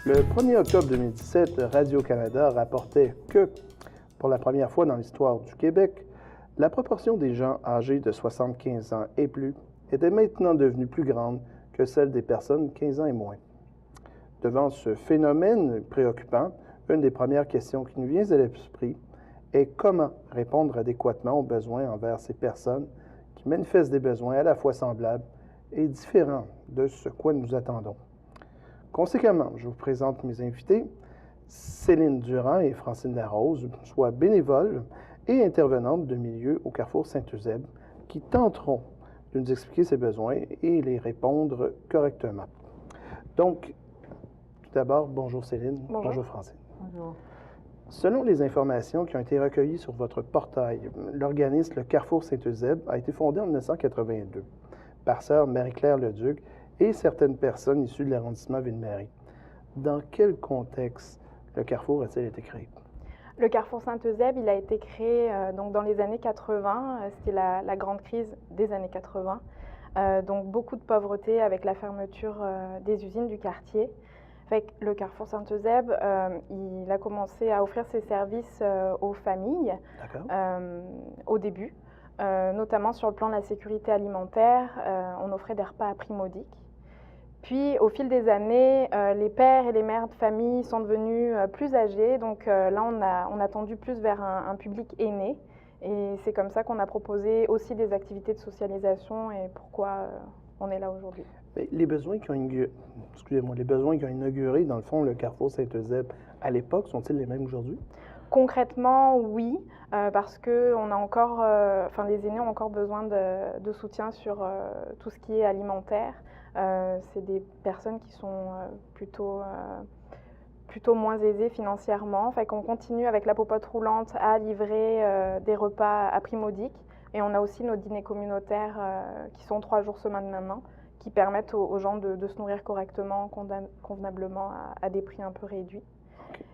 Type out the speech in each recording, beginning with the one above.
Le 1er octobre 2017, Radio-Canada rapportait que, pour la première fois dans l'histoire du Québec, la proportion des gens âgés de 75 ans et plus était maintenant devenue plus grande que celle des personnes 15 ans et moins. Devant ce phénomène préoccupant, une des premières questions qui nous vient à l'esprit est comment répondre adéquatement aux besoins envers ces personnes qui manifestent des besoins à la fois semblables et différents de ce quoi nous attendons. Conséquemment, je vous présente mes invités, Céline Durand et Francine Larose, soit bénévoles et intervenantes de milieu au Carrefour Saint-Eusèbe, qui tenteront de nous expliquer ces besoins et les répondre correctement. Donc, tout d'abord, bonjour Céline. Bonjour Francine. Bonjour. Selon les informations qui ont été recueillies sur votre portail, l'organisme Le Carrefour Saint-Eusèbe a été fondé en 1982 par sœur Marie-Claire Leduc et certaines personnes issues de l'arrondissement Ville-Marie. Dans quel contexte le Carrefour a-t-il été créé? Le Carrefour Saint-Eusèbe, il a été créé donc dans les années 80. C'était la grande crise des années 80. Donc beaucoup de pauvreté avec la fermeture des usines du quartier. Fait que le Carrefour Saint-Eusèbe, il a commencé à offrir ses services aux familles au début, notamment sur le plan de la sécurité alimentaire. On offrait des repas à prix modique. Puis, au fil des années, les pères et les mères de famille sont devenus plus âgés. Donc là, on a tendu plus vers un public aîné. Et c'est comme ça qu'on a proposé aussi des activités de socialisation et pourquoi on est là aujourd'hui. Les besoins qui ont inauguré, dans le fond, le Carrefour Saint-Eusèbe, à l'époque, sont-ils les mêmes aujourd'hui? Concrètement, oui, parce que on a encore, les aînés ont encore besoin de soutien sur tout ce qui est alimentaire. C'est des personnes qui sont plutôt moins aisées financièrement. Fait qu'on continue avec la popote roulante à livrer des repas à prix modique. Et on a aussi nos dîners communautaires qui sont 3 jours semaine maintenant, qui permettent aux gens de se nourrir correctement, convenablement, à des prix un peu réduits.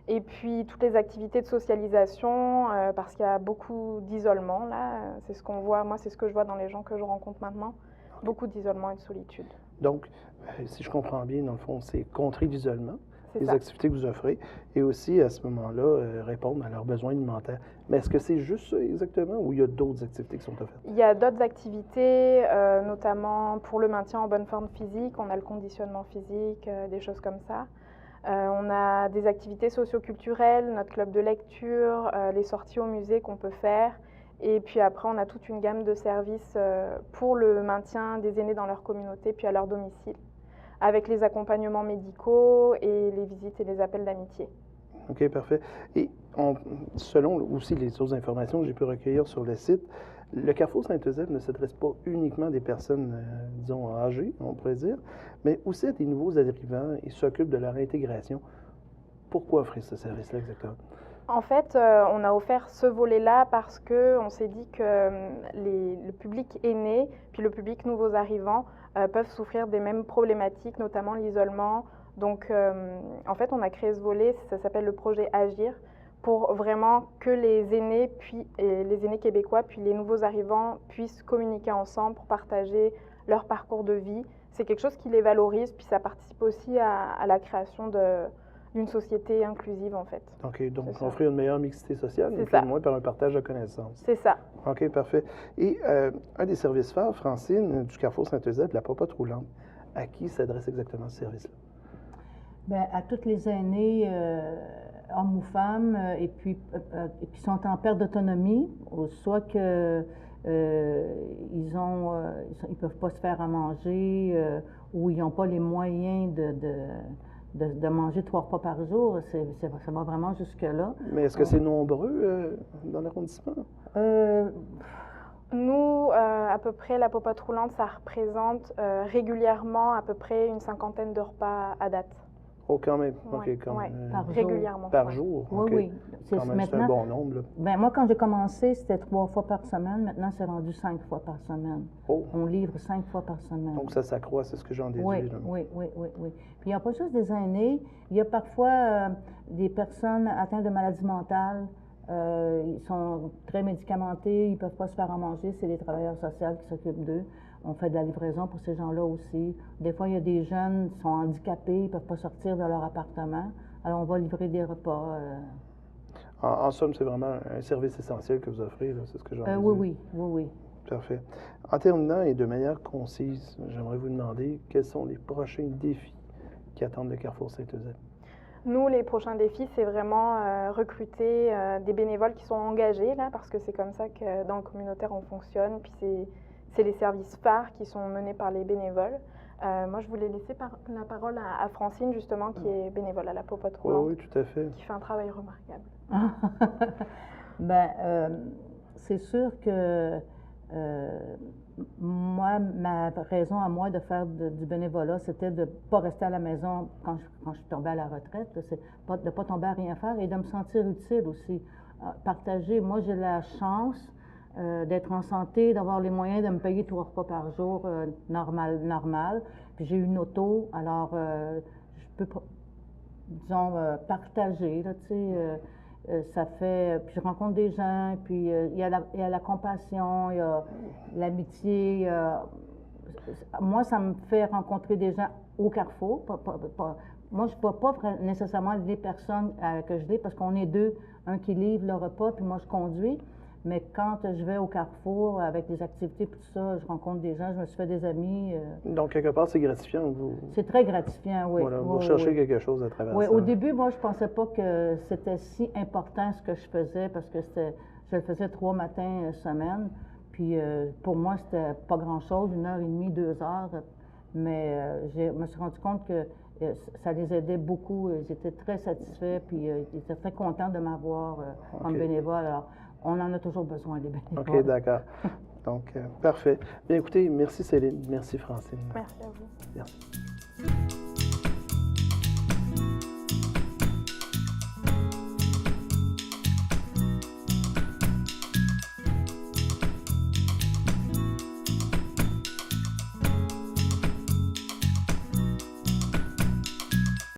Et puis toutes les activités de socialisation, parce qu'il y a beaucoup d'isolement là, c'est ce qu'on voit, moi c'est ce que je vois dans les gens que je rencontre maintenant, beaucoup d'isolement et de solitude. Donc, si je comprends bien, dans le fond, c'est contrer l'isolement, les activités que vous offrez, et aussi à ce moment-là, répondre à leurs besoins alimentaires. Mais est-ce que c'est juste ça exactement, ou il y a d'autres activités qui sont offertes? Il y a d'autres activités, notamment pour le maintien en bonne forme physique, on a le conditionnement physique, des choses comme ça. On a des activités socio-culturelles, notre club de lecture, les sorties au musée qu'on peut faire. Et puis après, on a toute une gamme de services pour le maintien des aînés dans leur communauté, puis à leur domicile, avec les accompagnements médicaux et les visites et les appels d'amitié. OK, parfait. Et selon aussi les autres informations que j'ai pu recueillir sur le site, le Carrefour Saint-Eusèbe ne s'adresse pas uniquement à des personnes, disons, âgées, on pourrait dire, mais aussi à des nouveaux arrivants et s'occupe de leur intégration. Pourquoi offrir ce service-là exactement? En fait, on a offert ce volet-là parce qu'on s'est dit que le public aîné, puis le public nouveaux arrivants peuvent souffrir des mêmes problématiques, notamment l'isolement. Donc, en fait, on a créé ce volet, ça s'appelle le projet Agir, pour vraiment que les aînés, les aînés québécois, puis les nouveaux arrivants puissent communiquer ensemble pour partager leur parcours de vie. C'est quelque chose qui les valorise, puis ça participe aussi à la création d'une société inclusive, en fait. OK, donc offrir une meilleure mixité sociale, mais au moins par un partage de connaissances. C'est ça. OK, parfait. Et un des services phares, Francine, du Carrefour Saint-Eusèbe, la popote roulante, à qui s'adresse exactement ce service-là? Bien, à tous les aînés, hommes ou femmes, et puis qui sont en perte d'autonomie, soit que ils peuvent pas se faire à manger, ou ils n'ont pas les moyens de manger 3 repas par jour. Ça va vraiment jusque-là. Mais est-ce que c'est nombreux dans l'arrondissement? Nous, à peu près, la popote roulante, ça représente régulièrement à peu près une 50aine de repas à date. Oh, quand même. Ouais, OK, quand même. Régulièrement. Par jour? Oui, oui. C'est un bon nombre, là. Ben, moi, quand j'ai commencé, c'était 3 fois par semaine. Maintenant, c'est rendu 5 fois par semaine. Oh. On livre 5 fois par semaine. Donc, ça s'accroît, c'est ce que j'en déduis. Oui, là. oui. Puis, il n'y a pas juste des aînés. Il y a parfois des personnes atteintes de maladies mentales. Ils sont très médicamentés, ils ne peuvent pas se faire en manger. C'est les travailleurs sociaux qui s'occupent d'eux. On fait de la livraison pour ces gens-là aussi. Des fois, il y a des jeunes qui sont handicapés, ils ne peuvent pas sortir de leur appartement. Alors, on va livrer des repas. En somme, c'est vraiment un service essentiel que vous offrez, là, c'est ce que j'ai entendu. Oui. Parfait. En terminant et de manière concise, j'aimerais vous demander quels sont les prochains défis qui attendent le Carrefour Saint-Eusèbe. Nous, les prochains défis, c'est vraiment recruter des bénévoles qui sont engagés, là, parce que c'est comme ça que dans le communautaire, on fonctionne. Puis c'est les services phares qui sont menés par les bénévoles. Moi, je voulais laisser la parole à Francine, justement, qui est bénévole à la Popote Roulante. Oui, tout à fait. Qui fait un travail remarquable. C'est sûr que moi, ma raison à moi de faire du bénévolat, c'était de ne pas rester à la maison quand je suis tombée à la retraite, c'est de ne pas tomber à rien faire et de me sentir utile aussi. Partager, moi j'ai la chance d'être en santé, d'avoir les moyens de me payer 3 repas par jour normal. Puis j'ai une auto, alors je peux, disons, partager, là, tu sais. Ça fait, puis je rencontre des gens, puis il y a la compassion, il y a l'amitié. Moi, ça me fait rencontrer des gens au Carrefour. Moi, je ne vois pas nécessairement les personnes que je lis parce qu'on est deux, un qui livre le repas, puis moi, je conduis. Mais quand je vais au Carrefour avec des activités, puis tout ça, je rencontre des gens, je me suis fait des amis. Donc, quelque part, c'est gratifiant. C'est très gratifiant, oui. Voilà, vous recherchez quelque chose à travers oui, ça. Au début, moi, je ne pensais pas que c'était si important ce que je faisais parce que je le faisais 3 matins semaine. Puis pour moi, c'était pas grand-chose, 1h30, 2 heures. Mais je me suis rendu compte que ça les aidait beaucoup. Ils étaient très satisfaits, puis ils étaient très contents de m'avoir comme bénévole. Alors, on en a toujours besoin, des bénévoles. OK, d'accord. Donc, parfait. Bien, écoutez, merci Céline, merci Francine. Merci à vous. Merci.